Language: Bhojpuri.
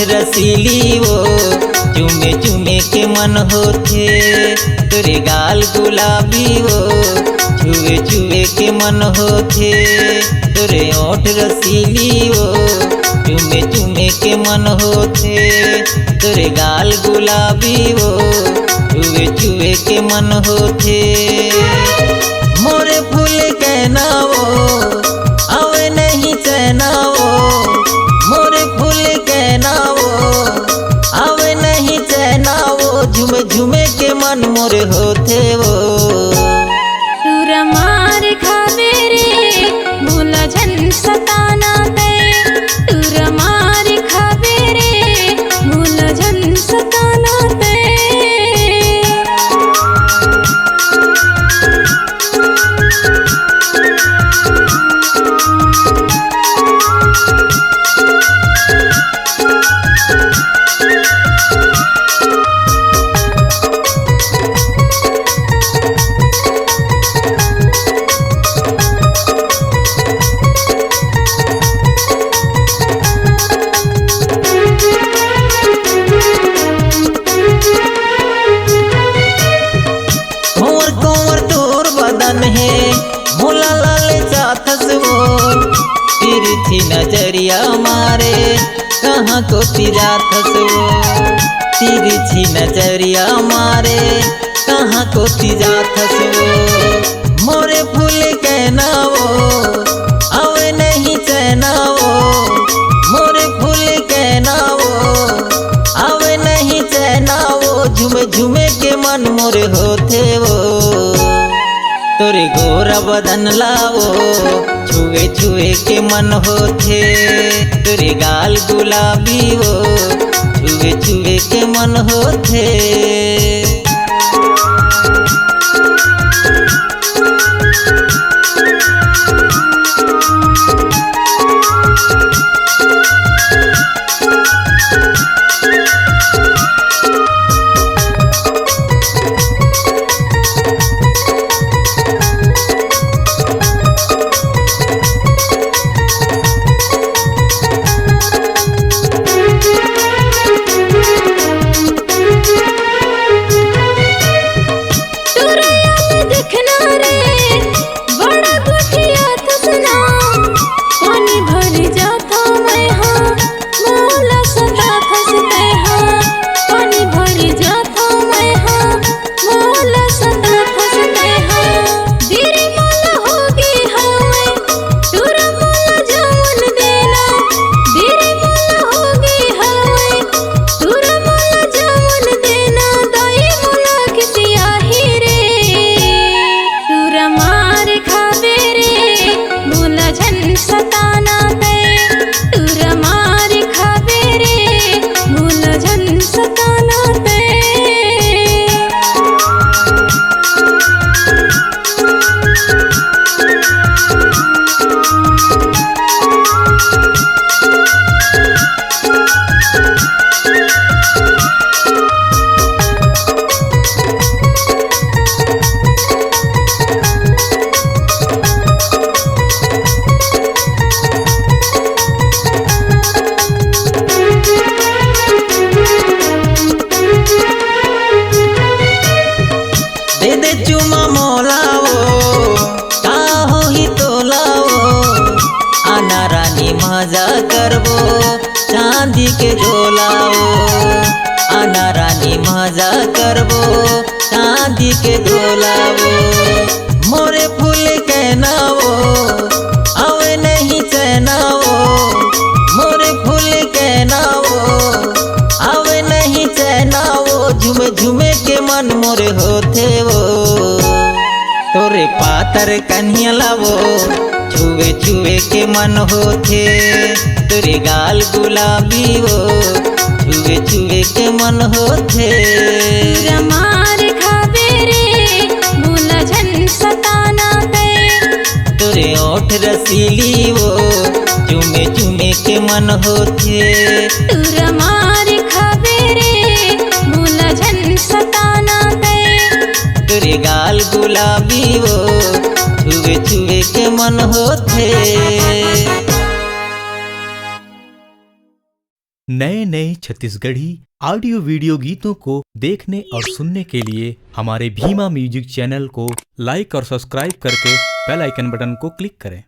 रसीली वो चुमे चुमे के मन होथे। तोरे गाल गुलाबी वो छुए छुए के मन होथे। तोरे ओठ रसीली वो चुमे चुमे के मन होथे। तोरे गाल गुलाबी वो छुए छुए के मन होथे। मोरे फूल कहना वो आवे नहीं चैना वो। मोरे फूल कहना वो आवे नहीं चैना वो। झुमे झुमे के मन मोरे होथे वो। टूरा मार खावे रे भूला झन सताना ते। टूरा मार खावे रे भूला झन सताना ते। भोला लाल चाथस वो तिरछी नजरिया मारे कहाँ को तिराथस वो। तिरछी नजरिया मारे कहाँ को तिराथस वो। मोरे फूल कहना वो आवे नहीं चैना वो। मोरे फूल कहना वो आवे नहीं चैना वो। झुमे झुमे के मन मोरे होथे वो। तोरे गोरा बदन लावो छुए छुए के मन होथे। तोरे गाल गुलाबी वो छुए छुए के मन होथे। दे चुमा मोलाओ काहो ही तोलाओ। आना रानी मजा करबो चांदी के झोलाओ। आना रानी मजा करबो चांदी के झोलाओ। मोरे फूल कहना वो आवे नहीं चैना वो। मोरे फूल कहना वो आवे नहीं चैना वो। झुमे झुमे के मन मोरे होथे वो। तोरे पातर कन्हिया लावो छुए छुए के मन होथे। तोरे गाल गुलाबी वो छुए छुए के मन होथे। टूरा मार खावे रे भूला झन सताना ते। तोरे ओठ रसीली वो चुमे चुमे के मन होथे। टूरा मार खावे रे भूला झन सताना ते। तोरे गाल गुलाबी वो छुए छुए के मन होथे। नए नए छत्तीसगढ़ी ऑडियो वीडियो गीतों को देखने और सुनने के लिए हमारे भीमा म्यूजिक चैनल को लाइक और सब्सक्राइब करके बेल आइकन बटन को क्लिक करें।